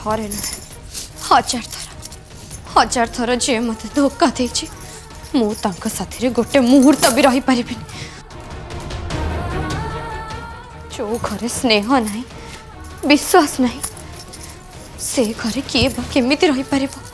थरे नुहे हजार थर जे मत धोखा देछि मु तांका साथी गोटे मुहूर्त भी रही पारिबिनी। जो घरे स्नेह नहीं विश्वास नहीं से घरे किए केमिति रही पारिबो।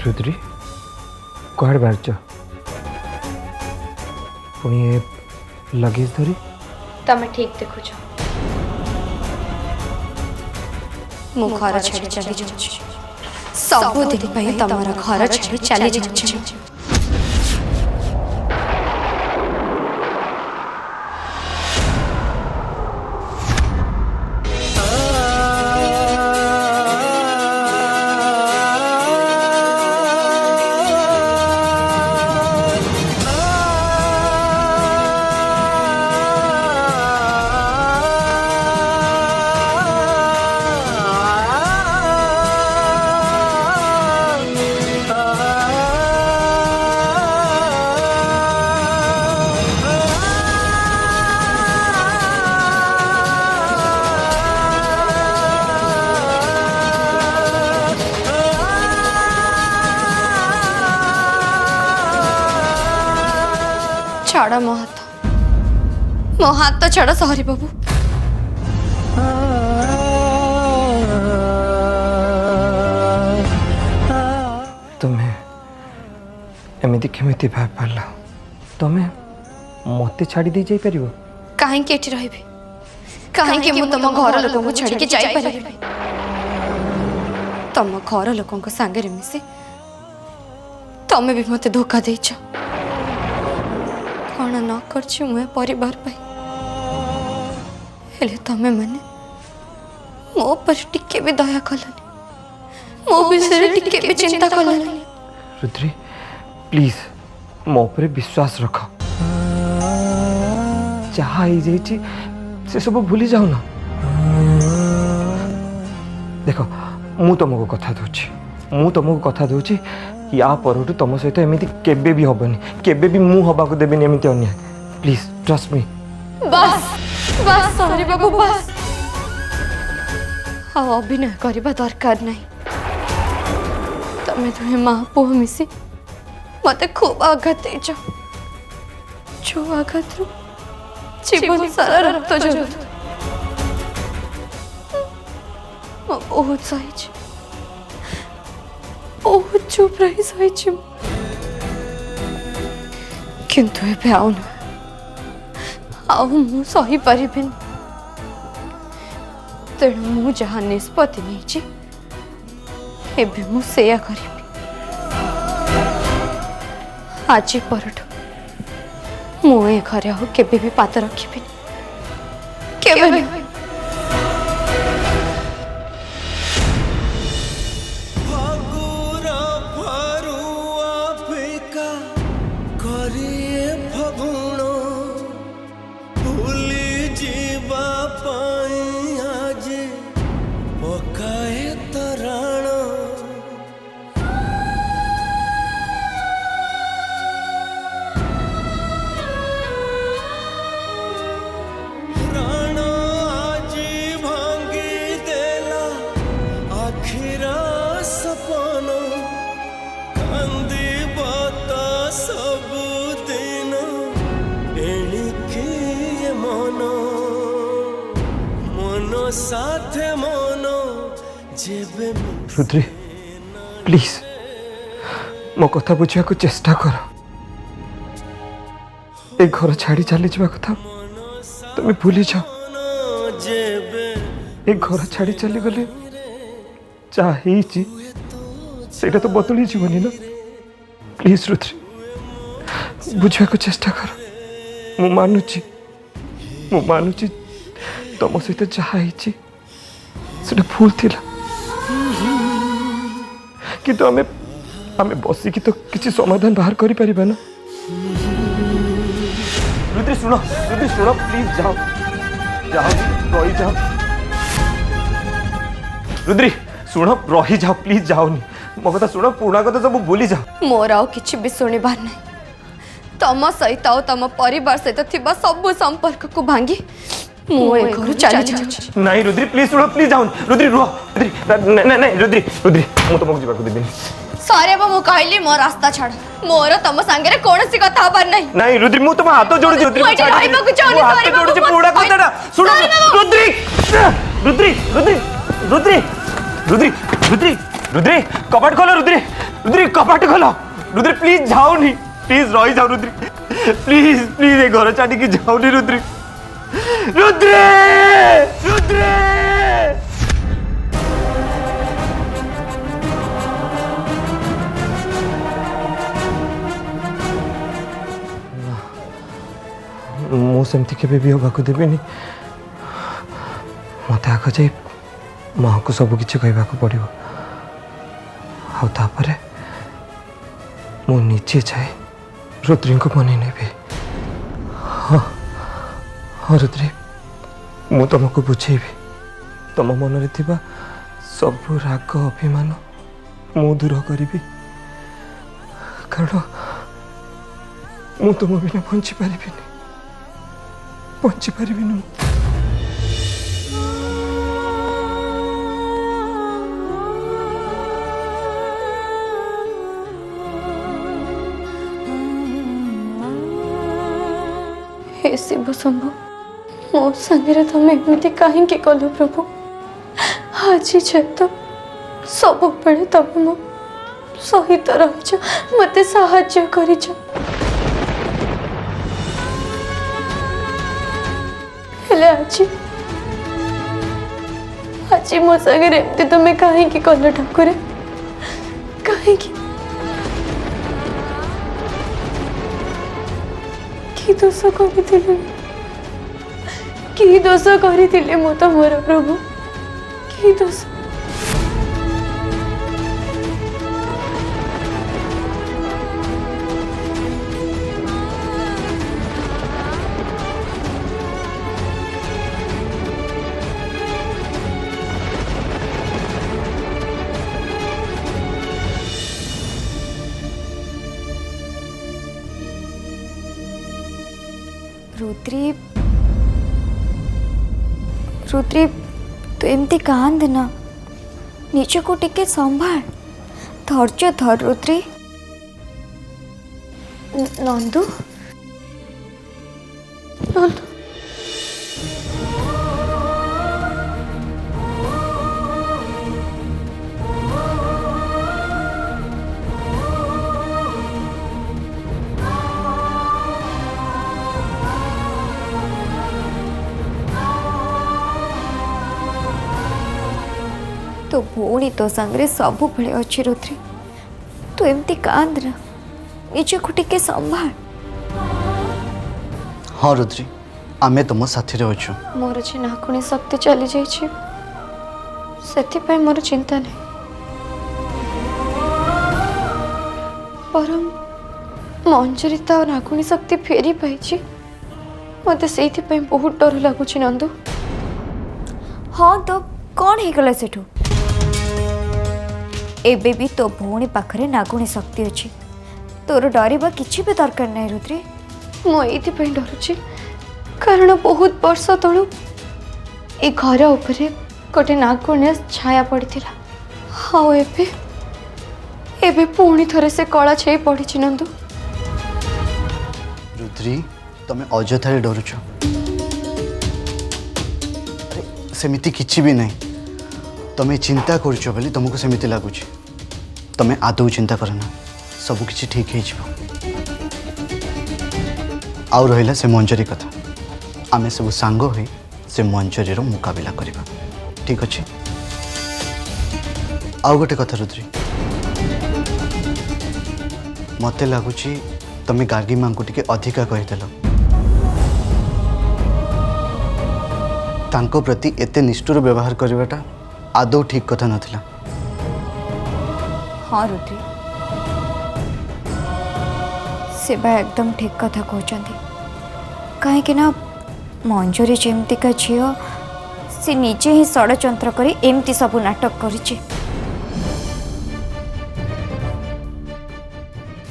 रुद्री कह बाहर पुणी ये लगेज धरी तमे ठीक देखुछ मु घर छाड़ी चली जाउछि सब दिन पई तमरा घर छाड़ी चली जाउछि। छाड़ा मो हाथ तो छाड़ा सहरी बाबू। तुम्हें एमती केमिति भाव पाला तुम्हें मते छाड़ी दे जाई परिबो काहे के एठी रहबे काहे के मु तम घर लोकन को छाड़ी के जाई परिबे तम घर लोकन को संगे रे मिसे तमे भी मते धोखा देछ कौन न करछि मुए परिवार पाई हेले तमे माने मो पर टिके भी दया कलनी मो विषय टिके भी चिंता कलनी। रुद्री प्लीज मो पर विश्वास रख जहाँ ही जाइए से सब भूली जाओ ना। देख मु तुमको कथा दूची या पर तुम सहित एमती केबे भी हबनी केबे भी मु हबा को देबेनी एमती अन्याय प्लीज ट्रस्ट मी। बस बस सॉरी बाबू बस हाँ अभिनय करवा दरकार नहीं तमें तुम्हें माँ पुह मिसी मत खूब आघात देच जो आघात रू जीवन सारा रक्त झरू बहुत सही बहुत चुप रही सही किंतु एबे आउ न आउ मु सही परिबिन तेणु मु जहाँ निष्पत्ति नहीं एबे मु सेया करिबि आज परठु मु ए घरे आउ केबे भी पात रखिबिन केबे भी। रुद्री प्लीज मो कथा बुझा को चेष्टा कर ए घर छाड़ी चली जा कथा तुम्हें भूली जाओ ए घर छाड़ी चली गले चाहे से तो बदली जीवनी ना प्लीज रुद्री बुझा को चेष्टा कर मु मानुची तुम सहित जहाँ से भूल थिला किंतु आमे बसिकी तो किसी समाधान बाहर करि परिबा ना। रुद्री सुनो प्लीज जाओ जाओ रही जाओ रुद्री सुनो रही जाओ प्लीज जाओनी मो कथा सुनो पुराणा कथा सब भूली जाओ मोर आउ किछि भी सुनिबार नहीं तम सहित आउ तम परिवार सहित थिबा सब संपर्क को भांगी मु ए घर चली जाउछि नहीं रुद्री प्लीज सुनो प्लीज जाओ रुद्री रुह रुद्री नहीं नहीं रुद्री रुद्री मु तुमको जीवा को देबिनी सारे बा मु कहली मो रास्ता छाड़ मोर तम संगे कोनसी कथा हबार नहीं नहीं रुद्री मु तुम हाथ जोड़ी रुद्री मुझे रहबा को चाहनी हाथ जोड़ी पुराणा कथा सुनो रुद्री रुद्री रुद्री रुद्री रुद्री रुद्री रुद्री कपाट खोलो रुद्री रुद्री कपाट खोलो रुद्री प्लीज जाओ नहीं प्लीज रही जाओ रुद्री प्लीज प्लीज ये घर छाड़ी की जाओ नहीं रुद्री रुद्री रुद्री मु सेमती केबे भी होबाकू देबिनी मते आग जाई माँ को सब किसी कहवाक पड़ो आउे मु निजे जाए रुद्री को मन नेबी हाँ हाँ रुद्री मु तुमको बुझेबी तुम मन में सब राग अभिमान मु दूर करी कारण मु तुम बिना बंची पारिबिनी हे शिव शंभु मो संगे तुम एमती कहीं कलु प्रभु आज जेत सब बेले तुम मो सहित रही मत साहाय्य कर आज मो संगे एमती तुम कहीं कल ठाकुर कहीं कि दोष करी मो तो मोर प्रभु कि दोष रुद्री रुद्री तू एमती कांद ना निज को टिके संभाल धैर्य धर रुद्री नंदू नंदू तो भौणी तो संगे सब बेले अच्छी रुद्री तू एमती कांद ना निज को टिके संभाल हाँ रुद्री आमे तुम साथी अच्छु मोर जे नाकुणी शक्ति चली जाइए से मोर चिंता नहीं परम मंजरीता और नाकुणी शक्ति फेरी पाई मत से बहुत डर लगुच नंदू हाँ तो कौन हो गला सेठू एबे भी तो भौणी पाखरे नागुणी शक्ति अच्छी तोर डरवा किसी भी दरकार नहीं रुद्री मुझे डरुची कारण बहुत वर्ष तलू ए घर उपरे गोटे नागुणी छाया पड़ी हाँ एबे पुणी थरे से कला छे पड़ी नंदू रुद्री तमे अजथा डरुच सेमिति किछि भी नहीं तमे चिंता करुच बोली तुमको सेमिति लगुच तमे आदौ चिंता करना सब किछि ठीक हो आउ रहिला से मंजरी कथा आमे सब सांग होई से मंजरी रो मुकाबला करिबा ठीक अछि आउ गोटे कथा रुद्री मते लगुची तमे गार्गी मां को टिके अधिका कहिदेल तांको प्रति एते निष्ठुर व्यवहार करवाटा आदौ ठीक कथा नथिला हाँ रुद्री से एकदम ठीक कथा कहते कहीं ना मंजरी जमतिका झील से निजे ही षड्यंत्र करी एमती सब नाटक करिछि।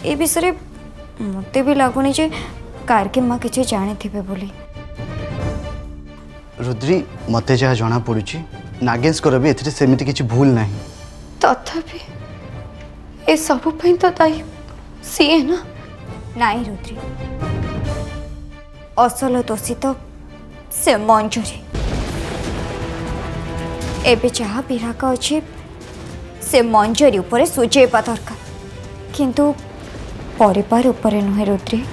ए विषय मते भी लगुनि जे कार्की माँ किसी जानी थे बोली। रुद्री मते जहाँ जना पड़ुची नागेशकर भी एथिरे सेमिति किछि भूल नहीं। तथापि ए सब पई तो दायी सीए ना। नाई रुद्री, असल दोषी तो से मंजरी। एबे जहाँ विराग अच्छे से मंजरी उपरे सुझेबा दरकार, किंतु परिवार उपरे नुहे रुद्री।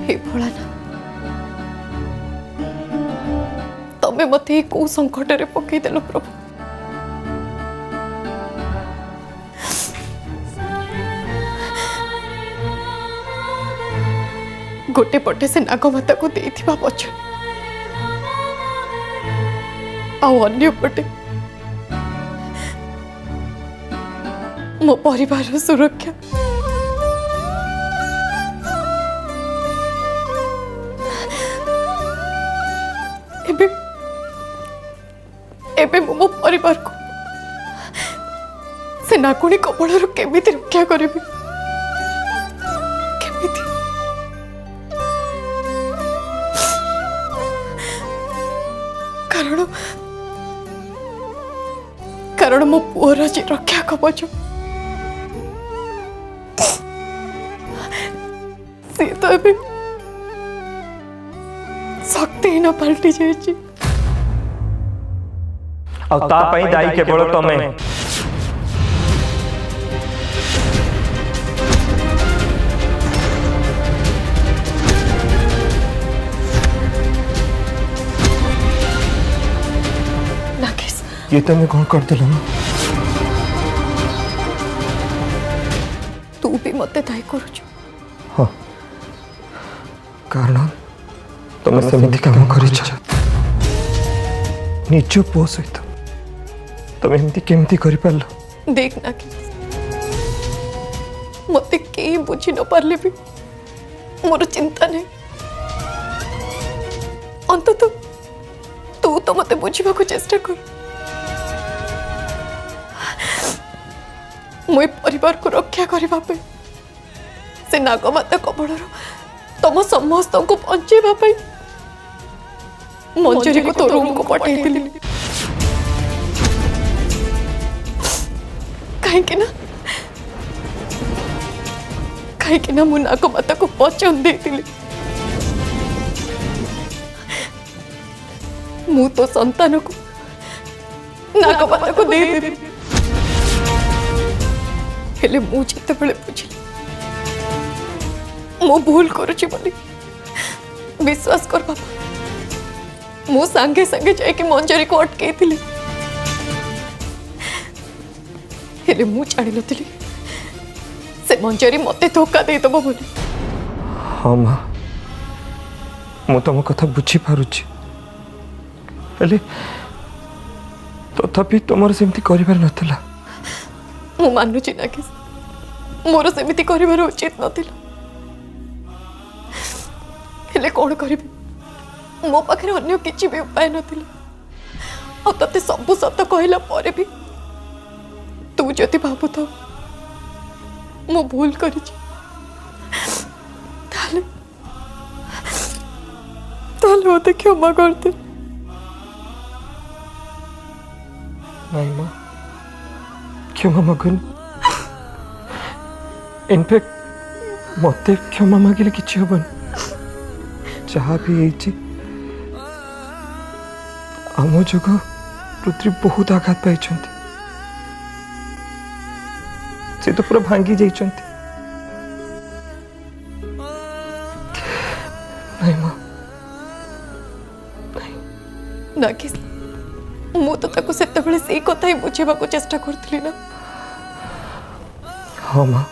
हे भोलाना तमें मत कौ संकट रे पकईदेल प्रभु। गोटे पटे से नागमाता को देथिबा वचन अन्य पटे मो परिवार सुरक्षा। एबे मो परिवार को से नाकुणी कपड़ केमिति रक्षा करी केमिति। कारण मो पुअर जी रक्षा कवच सी तो एबे शक्तिहीन पलटि जाइछि। दायी केवल तमें। नागेश ये तुम कौन कर दिल ना? तू भी मते दायी करुछु। हाँ, कारण तुम सेमिति काम करिछ निज पुओ सहित। तुम एमती केमती करि पारलो? देख ना कि मते के बुझी न पारले भी मोर चिंता नहीं। अंतत तू तो मते बुझिबा को चेष्टा कर। मोय परिवार को रक्षा करबा पे से नागमाता कबळर तम समस्त को बंचेबा पे मंजरी को तो रूम को पठाई दिली। कहीं ना मु नागमाता को वचन देती मु तो संतान को नागमाता को दे देबी। हेले मु जिते बेले बुझिली मु भूल करुछि बोली विश्वास कर बाबा। मु संगे संगे जाके मंजरी को अटकई हेले मु जानी नथिली से मंजरी मते धोखा दे दबो बोली। हाँ माँ, मु तुम कथा बुझी पारुछि हेले तथापि तुमर सेमती करिबार नथिला। मु मानुछि ना कि मोर सेमिति करिबार उचित नथिला। हेले कोन करिबि मो पाखे अन्य किछि भी उपाय नथिला। आ तते सब सत कहला परे भी तू जति भाबु तो मु भूल करिछि ताले मते क्षमा कर दे। नहीं माँ, क्षमा मागुनि। इनफैक्ट मते क्षमा मागिले किछि हबन। जहाँ भी होइछि आम जोग रुद्री बहुत आघात पाई। से तो पूरा भांगी जाइछन्ति। नहीं माँ, नागेश मु तो ताको सेतेबेले सेई कथा ही बुझेबा को चेष्टा करथली ना। हाँ माँ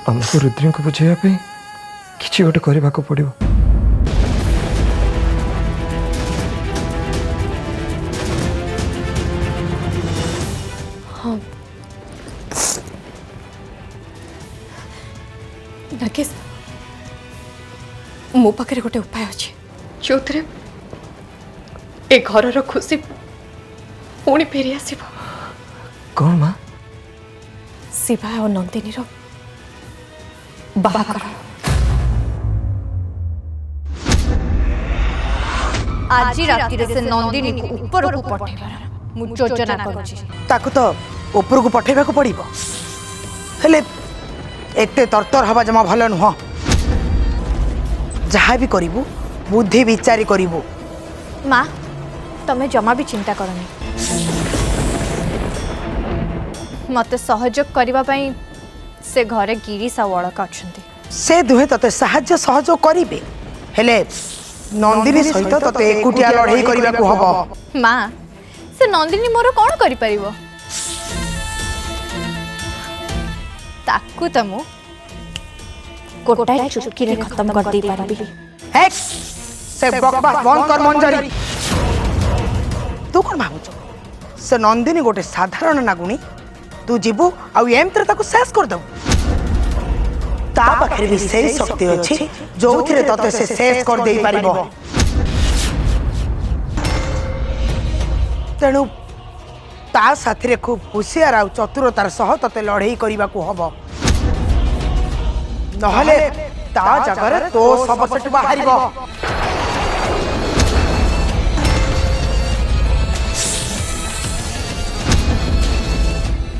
आमको रुद्री को बुझाइया किसी गोटे करने को पड़ो। हाँ नागेश मो पाखे गोटे उपाय अच्छे जो थे ए घर खुशी पुणी फेरी आसब। कौन माँ? शिवा और नंदिनी बाहाघर। आज राति से नंदिनी को ऊपर को पठेबार मु योजना करूची। ताकू तो ऊपर को पठेबा को पड़िबो हेले एते तरतर हवा जमा भल नुह। जहाँ भी करिबू बुद्धि विचारी करिबू। माँ तमे जमा भी चिंता करनी मते सहयोग करबा पई से घरे गिरीश आ वळका अछंती। से दुहे तते साहाय्य सहयोग करिबे हेले नंदिनी सहित तते एकुटिया लड़ाई करिबा को हबो। माँ से नंदिनी मोर कौन करि परिबो ताकू त मु गोटाई चुटकी रे खत्म कर दे पारबी। हे से बकवास बंद कर मंजरी। तू कोन भाबुछ से नंदिनी गोटे साधारण नागुणी तू जीबू आ एमत्र ताको शेष कर दऊ। ता पाखरे भी सही शक्ति अछि जोथिरे तते से शेष कर देई पारिबो। तेणु ता साथी रे खूब होशियार आ चतुरतार सह तते लड़ाई करिबा को हबो नहले ता जगह तो सब सेट बाहरिबो।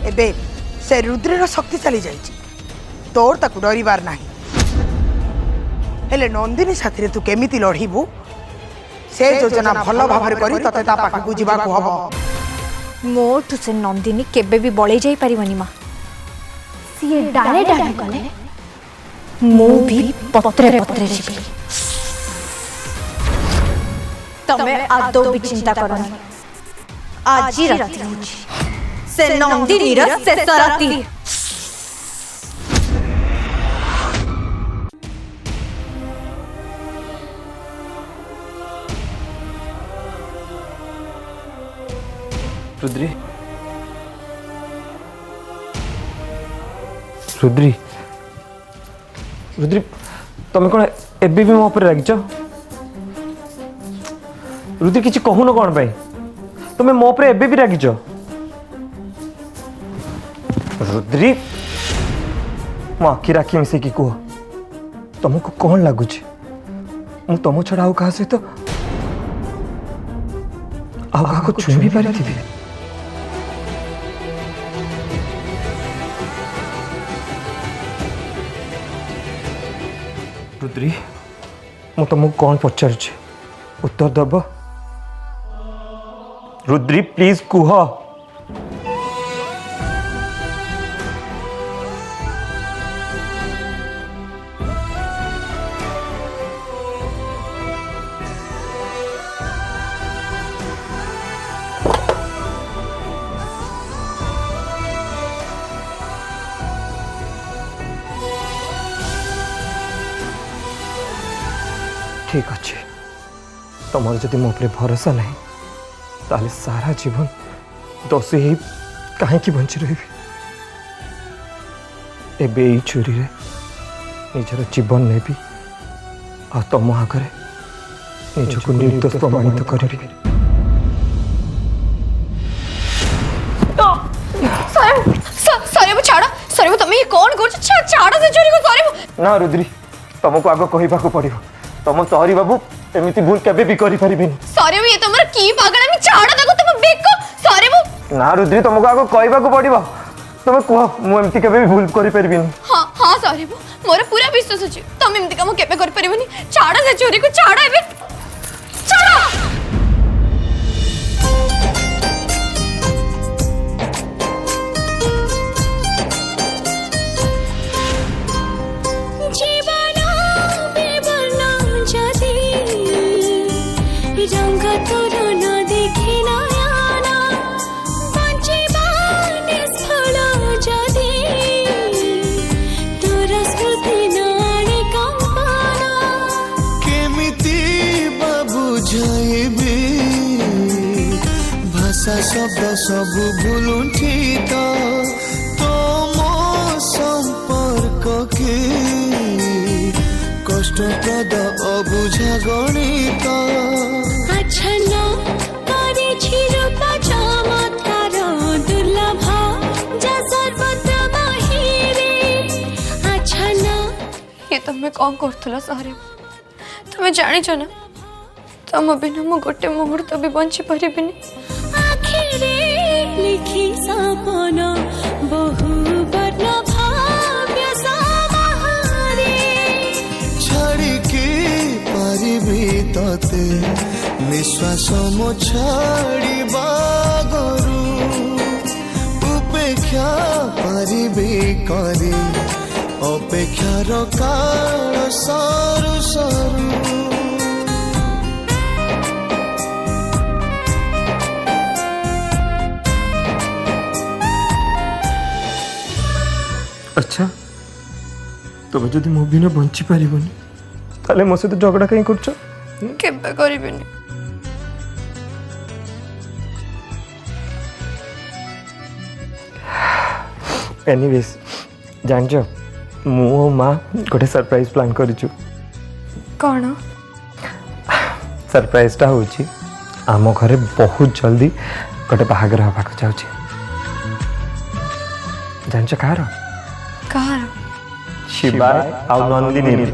एबे से रुद्रर शक्ति चली जाइछि तोर ताकू डरिबार नाही। हेले नंदिनी साथी रे तू केमिति लड़ीबू से योजना भल भाव करी तते ता पाखकू जिबा को हबो। मोठू से नंदिनी केबे भी बळे जाई परिवनी माँ सीए डाले डाले कले मु भी पत्रे पत्रे जीवी। तमे आदो भी चिंता करनी आज ही राति होची से नंदिनी रा शेष राति। रुद्री रुद्री रुद्री तमें कौन एबी भी मो रागिच? रुद्री किसी कहून कौन पाई तुम्हें मो एबी भी रागिच? रुद्री मो आखि राखी मिसेकी कह तुमको कौन लगुच मु तुम छड़ा आउ क्या सहित आउ क्या छुई भी पारि थी? रुद्री मु तुमको कौन पचारुची उत्तर दब? रुद्री प्लीज कुह। ठीक अच्छे तुम जदि मो भरोसा नहीं ताले सारा जीवन दोषी ही कहीं बंची रही। एबे ई छुरी रे निजर जीवन नेबी आ तुम आगे निजको निर्दोष प्रमाणित करी। सरे तुम कौन कर छाड़ से चोरी को सरे ना रुद्री तुमको आग कहवाक पड़ो तुम सॉरी बाबू एमती भूल केबे भी करि परिबिनी। सरे ये तुमर की पागल मैं छाड़ देखो तुम बेको सरे वो ना रुद्री तुमको आग कहवाक पड़ो तुम कह मु एमती केबे भी भूल करि परिबिनी। हां हां सरे वो मोर पूरा विश्वास अछि तुम एमती काम केबे कर परिबनी। छाड़ से चोरी को छाड़ एबे छाड़। रंग तोर शब्द सब भूलुंठी तो मो संपर्क के कष्टप्रद अबुझा गणित ये तुम्हें कौन करथुला सारे तुम्हें जानी ना तुम बिना मु गोटे मुहूर्त भी बंची परिबिनी लिखी सपन बहु वर्ण भाव्य समाहारे छाड़िकी पारिबी तते निश्वास मो छाड़िबा गरु उपेक्षा पारिबी करी अपेक्षार काल सरू सरू अच्छा तुम्हें जदि मो बिना बंची पारिबनी ताले मो सहित झगड़ा कहीं करछ केबे करिबिनी एनीवेज जानछ मु और माँ गोटे सरप्राइज प्लान करिछु कौन सरप्राइजटा होची आम घरे बहुत जल्दी गोटे बाहागर हवाक जाउची जानछ कार कहार शिवा आ नंदिनी